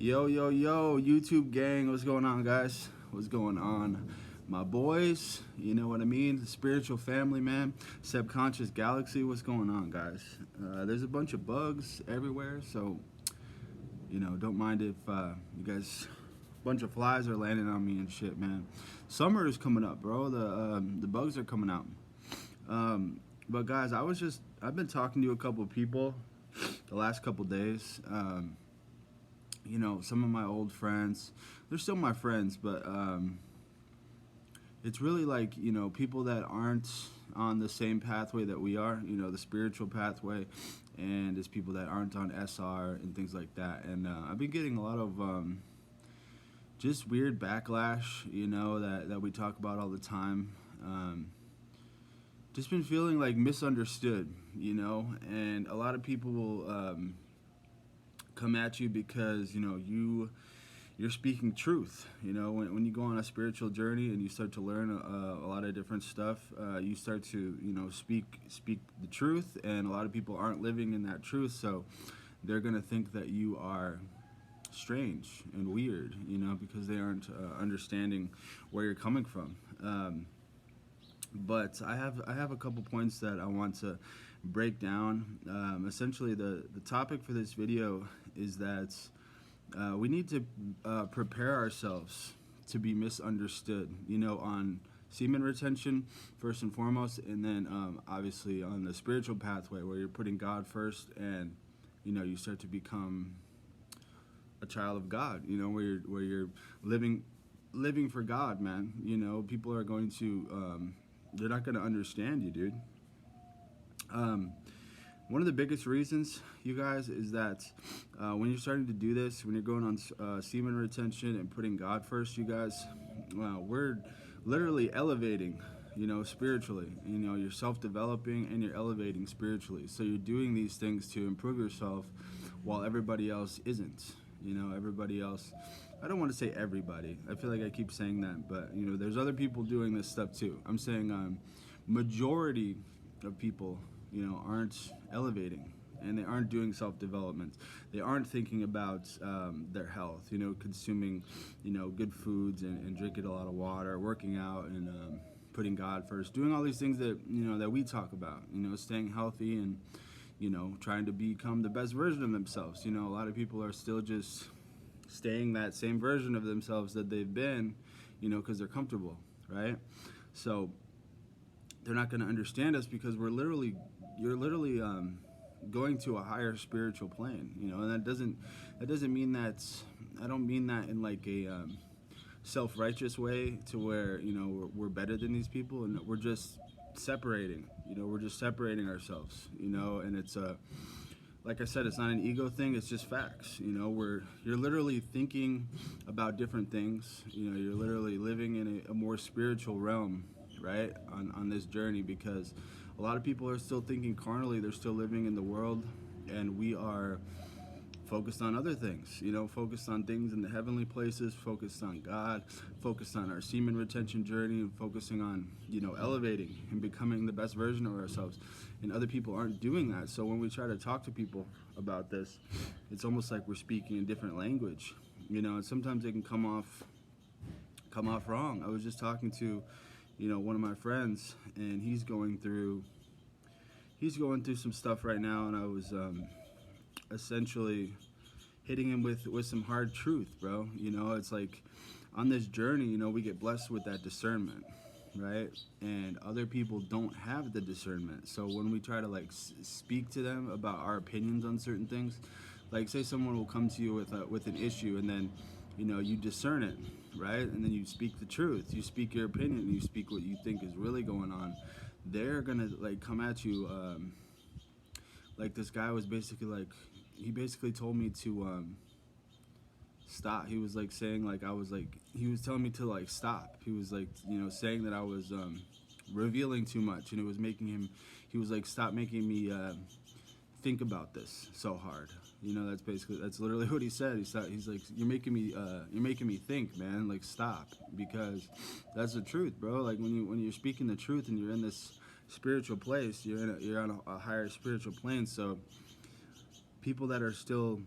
Yo, yo, yo, YouTube gang, what's going on, guys? What's going on? My boys, you know what I mean? Spiritual family, man. Subconscious galaxy, what's going on, guys? There's a bunch of bugs everywhere, so, don't mind if you guys, a bunch of flies are landing on me and shit, man. Summer is coming up, bro. The bugs are coming out. But, guys, I've been talking to a couple of people the last couple days. Some of my old friends, they're still my friends, but it's really like, people that aren't on the same pathway that we are, the spiritual pathway, and it's people that aren't on SR and things like that. And I've been getting a lot of just weird backlash, that we talk about all the time. Just been feeling like misunderstood, and a lot of people will come at you because you're speaking truth. When you go on a spiritual journey and you start to learn a lot of different stuff, you start to speak the truth, and a lot of people aren't living in that truth, so they're gonna think that you are strange and weird, because they aren't understanding where you're coming from. But I have a couple points that I want to break down. Essentially, the topic for this video is that we need to prepare ourselves to be misunderstood, on semen retention first and foremost, and then obviously on the spiritual pathway where you're putting God first, and you start to become a child of God, where you're living for God, man. People are going to they're not going to understand you, dude. One of the biggest reasons, you guys, is that when you're starting to do this, when you're going on semen retention and putting God first, you guys, we're literally elevating, spiritually. You're self-developing and you're elevating spiritually. So you're doing these things to improve yourself while everybody else isn't. Everybody else, I don't want to say everybody. I feel like I keep saying that, but, there's other people doing this stuff too. I'm saying majority of people, aren't elevating, and they aren't doing self-development. They aren't thinking about their health, consuming, good foods and drinking a lot of water, working out, and putting God first, doing all these things that, that we talk about, staying healthy and, trying to become the best version of themselves. A lot of people are still just staying that same version of themselves that they've been, because they're comfortable, right? So they're not going to understand us because you're literally going to a higher spiritual plane, and that doesn't mean that, I don't mean that in like a self-righteous way to where, we're better than these people, and we're just separating, we're just separating ourselves, and it's like I said, it's not an ego thing, it's just facts. You're literally thinking about different things, you're literally living in a more spiritual realm, right, on this journey, because a lot of people are still thinking carnally. They're still living in the world, and we are focused on other things, focused on things in the heavenly places, focused on God, focused on our semen retention journey, and focusing on, elevating and becoming the best version of ourselves. And other people aren't doing that. So when we try to talk to people about this, it's almost like we're speaking a different language, and sometimes it can come off wrong. I was just talking to, one of my friends, and he's going through some stuff right now, and I was essentially hitting him with some hard truth, bro. It's like on this journey, we get blessed with that discernment, right? And other people don't have the discernment. So when we try to like speak to them about our opinions on certain things, like say someone will come to you with an issue, and then you discern it, right? And then you speak the truth, you speak your opinion, you speak what you think is really going on. They're gonna like come at you like this guy was basically like, he basically told me to stop. He was like saying like he was telling me to like stop. He was like, saying that I was revealing too much, and it was making him, he was like, stop making me think about this so hard. That's literally what he said. He's like, you're making me think, man, like stop, because that's the truth, bro. Like when you're speaking the truth and you're in this spiritual place, you're on a higher spiritual plane. So people that are still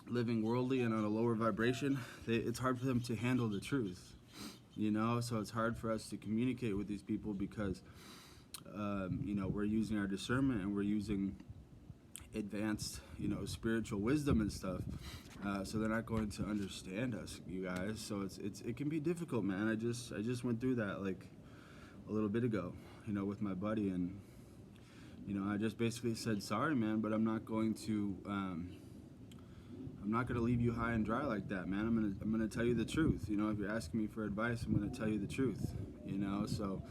living worldly and on a lower vibration, it's hard for them to handle the truth, you know. So it's hard for us to communicate with these people because, we're using our discernment and we're using advanced, spiritual wisdom and stuff. So they're not going to understand us, you guys. So it can be difficult, man. I just went through that like a little bit ago, with my buddy, and I just basically said, sorry, man, but I'm not going to leave you high and dry like that, man. I'm gonna tell you the truth. If you're asking me for advice, I'm gonna tell you the truth. So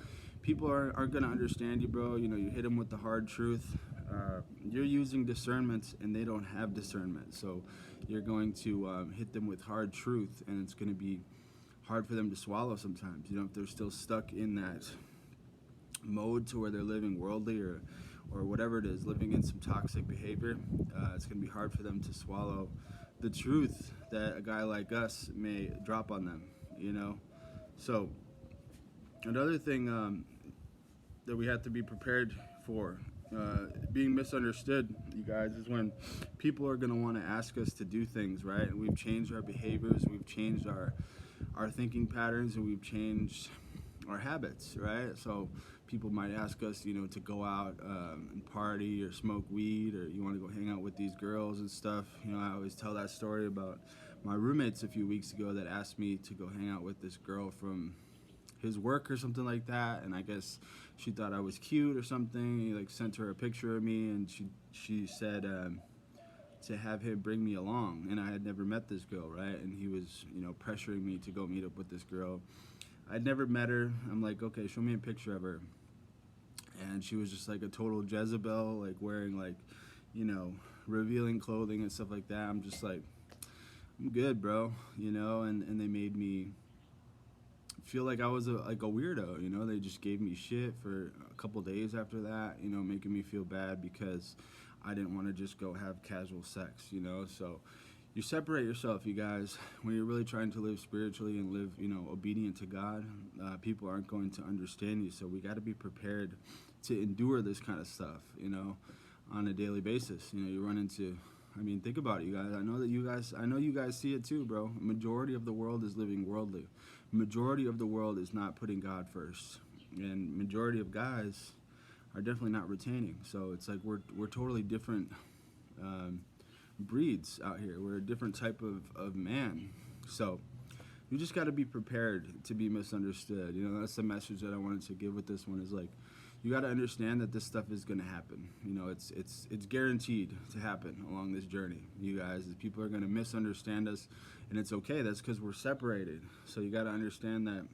people aren't gonna understand you, bro. You hit them with the hard truth. You're using discernment, and they don't have discernment. So you're going to hit them with hard truth, and it's gonna be hard for them to swallow sometimes. If they're still stuck in that mode to where they're living worldly or whatever it is, living in some toxic behavior, it's going to be hard for them to swallow the truth that a guy like us may drop on them, So another thing that we have to be prepared for, being misunderstood, you guys, is when people are going to want to ask us to do things, right? And we've changed our behaviors, we've changed our thinking patterns, and we've changed our habits, right? So people might ask us, to go out and party or smoke weed, or you want to go hang out with these girls and stuff. I always tell that story about my roommates a few weeks ago that asked me to go hang out with this girl from his work or something like that, and I guess she thought I was cute or something. He sent her a picture of me, and she said to have him bring me along, and I had never met this girl, right? And he was pressuring me to go meet up with this girl. I'd never met her. I'm like, okay, show me a picture of her. And she was just like a total Jezebel, wearing revealing clothing and stuff like that. I'm just like, I'm good, bro, and they made me feel like I was a weirdo, They just gave me shit for a couple days after that, making me feel bad because I didn't want to just go have casual sex, So you separate yourself, you guys, when you're really trying to live spiritually and live, obedient to God. People aren't going to understand you, so we got to be prepared to endure this kind of stuff, on a daily basis. You run into, think about it, you guys. I know you guys see it too, bro. Majority of the world is living worldly. Majority of the world is not putting God first, and majority of guys are definitely not retaining. So it's like we're totally different breeds out here. We're a different type of man. So you just got to be prepared to be misunderstood. That's the message that I wanted to give with this one, is you got to understand that this stuff is going to happen. It's guaranteed to happen along this journey, you guys. People are going to misunderstand us, and it's okay. That's because we're separated. So you got to understand that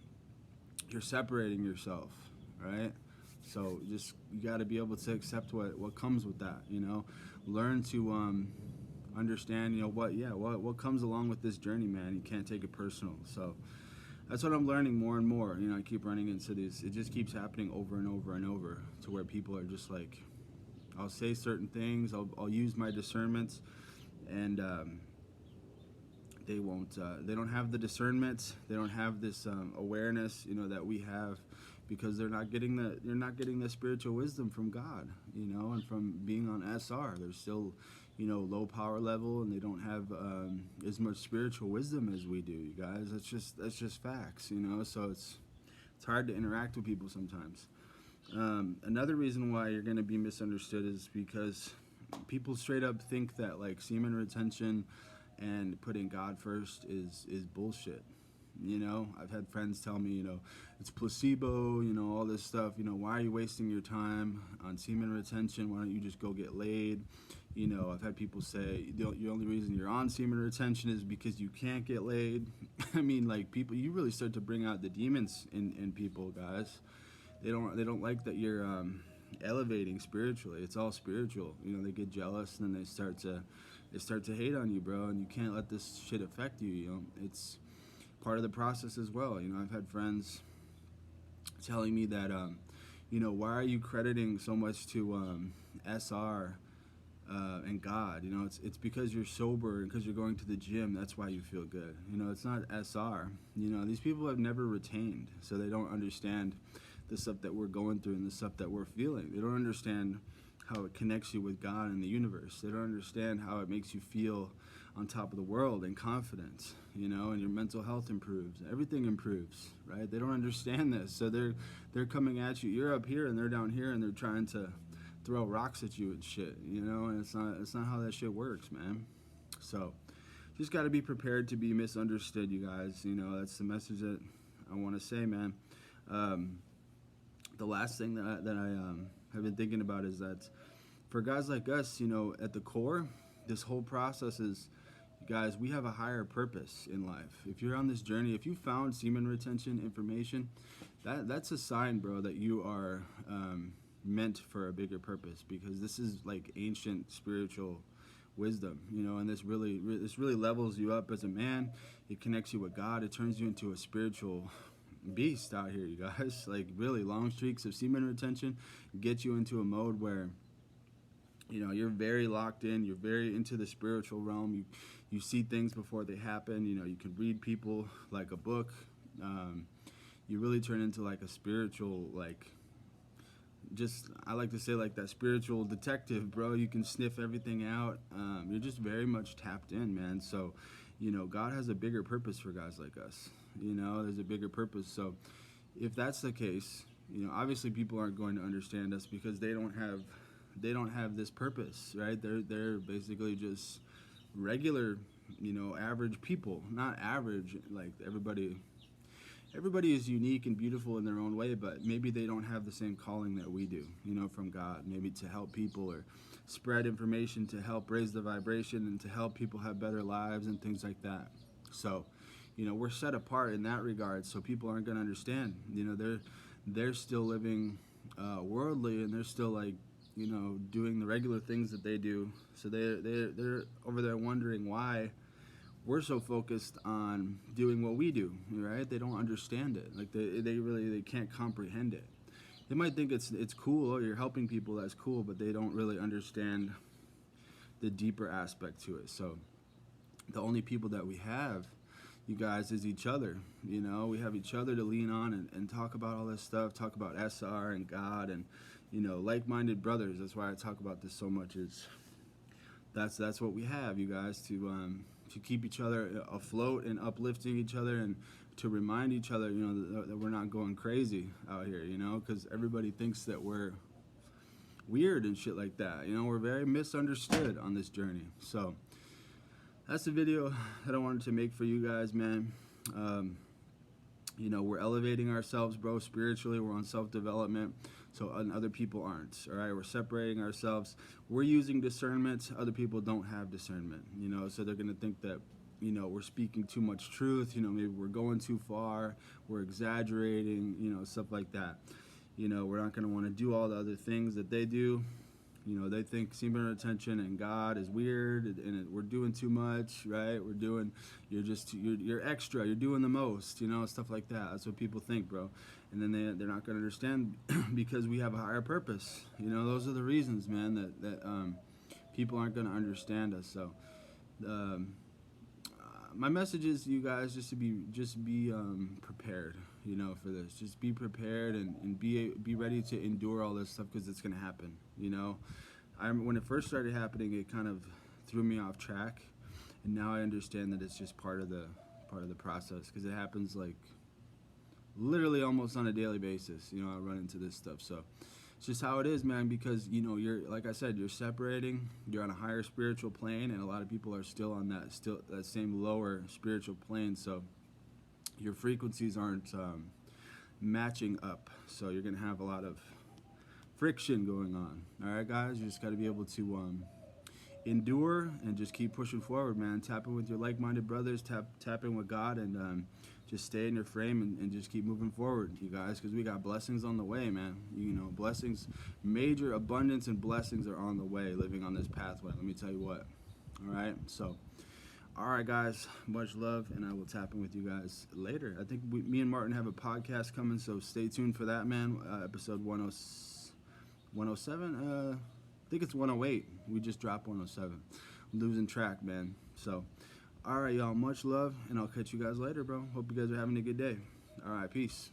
you're separating yourself, right? So you got to be able to accept what comes with that, Learn to understand, what comes along with this journey, man. You can't take it personal. So that's what I'm learning more and more. I keep running into this. It just keeps happening over and over and over, to where people are just like, I'll say certain things, I'll use my discernments, and they won't. They don't have the discernment. They don't have this awareness, that we have, because they're not getting the spiritual wisdom from God, and from being on SR. They're still, low power level, and they don't have as much spiritual wisdom as we do, you guys. That's just facts, So it's hard to interact with people sometimes. Another reason why you're going to be misunderstood is because people straight up think that semen retention and putting God first is bullshit. I've had friends tell me, it's placebo, all this stuff. Why are you wasting your time on semen retention? Why don't you just go get laid? I've had people say the only reason you're on semen retention is because you can't get laid. People, you really start to bring out the demons in people, guys. They don't like that you're elevating spiritually. It's all spiritual. They get jealous, and then they start to hate on you, bro. And you can't let this shit affect you. It's part of the process as well. I've had friends telling me that, why are you crediting so much to SR and God? It's because you're sober and because you're going to the gym. That's why you feel good. It's not SR. These people have never retained, so they don't understand the stuff that we're going through and the stuff that we're feeling. They don't understand how it connects you with God and the universe. They don't understand how it makes you feel on top of the world and confident, you know, and your mental health improves. Everything improves, right? They don't understand this. So they're coming at you. You're up here and they're down here and they're trying to throw rocks at you and shit, you know, and it's not how that shit works, man. So just got to be prepared to be misunderstood, you guys. You know, that's the message that I want to say, man. The last thing that I have been thinking about is that for guys like us, you know, at the core, this whole process is, guys, we have a higher purpose in life. If you're on this journey, if you found semen retention information, that's a sign, bro, that you are meant for a bigger purpose, because this is like ancient spiritual wisdom, you know, and this really levels you up as a man. It connects you with God. It turns you into a spiritual beast out here, you guys. Like, really, long streaks of semen retention get you into a mode where, you know, you're very locked in. You're very into the spiritual realm. You see things before they happen. You know, you can read people like a book. You really turn into like a spiritual, like, just, I like to say, like that spiritual detective, bro. You can sniff everything out. You're just very much tapped in, man. So, you know, God has a bigger purpose for guys like us. You know, there's a bigger purpose. So if that's the case, you know, obviously people aren't going to understand us because they don't have this purpose, right? They're basically just regular, you know, average people. Not average, like everybody is unique and beautiful in their own way, but maybe they don't have the same calling that we do, you know, from God, maybe to help people or spread information to help raise the vibration and to help people have better lives and things like that. So, you know, we're set apart in that regard, so people aren't going to understand. You know, they're still living worldly, and they're still, like, you know, doing the regular things that they do. So they're over there wondering why we're so focused on doing what we do, right? They don't understand it. Like, they can't comprehend it. They might think it's cool, or you're helping people, that's cool, but they don't really understand the deeper aspect to it. So the only people that we have, you guys, is each other. You know, we have each other to lean on and talk about all this stuff, talk about SR and God and, you know, like-minded brothers. That's why I talk about this so much. Is that's what we have, you guys, to keep each other afloat and uplifting each other, and to remind each other, you know, that we're not going crazy out here, you know, because everybody thinks that we're weird and shit like that. You know, we're very misunderstood on this journey. So that's the video that I wanted to make for you guys, man. You know, we're elevating ourselves, bro, spiritually. We're on self-development, so other people aren't, all right? We're separating ourselves. We're using discernment. Other people don't have discernment, you know, so they're going to think that, you know, we're speaking too much truth. You know, maybe we're going too far. We're exaggerating, you know, stuff like that. You know, we're not going to want to do all the other things that they do. You know, they think semen retention and God is weird, and we're doing too much, right? You're extra, you're doing the most, you know, stuff like that. That's what people think, bro. And then they're not going to understand because we have a higher purpose. You know, those are the reasons, man, that people aren't going to understand us. So my message is, you guys, just be prepared, you know, for this. Just be prepared and be ready to endure all this stuff, because it's going to happen, you know. When it first started happening, it kind of threw me off track, and now I understand that it's just part of the process, because it happens, like, literally almost on a daily basis. You know, I run into this stuff. So it's just how it is, man, because, you know, you're, like I said, you're separating, you're on a higher spiritual plane, and a lot of people are still on that same lower spiritual plane. So your frequencies aren't matching up, so you're gonna have a lot of friction going on. All right, guys, you just got to be able to endure and just keep pushing forward, man. Tap in with your like-minded brothers, tap in with God, and just stay in your frame and just keep moving forward, you guys, because we got blessings on the way, man. You know, blessings, major abundance and blessings are on the way, living on this pathway. Let me tell you what. All right, so, all right, guys, much love, and I will tap in with you guys later. I think me and Martin have a podcast coming, so stay tuned for that, man. Episode 107, I think it's 108. We just dropped 107. Losing track, man. So, all right, y'all, much love, and I'll catch you guys later, bro. Hope you guys are having a good day. All right, peace.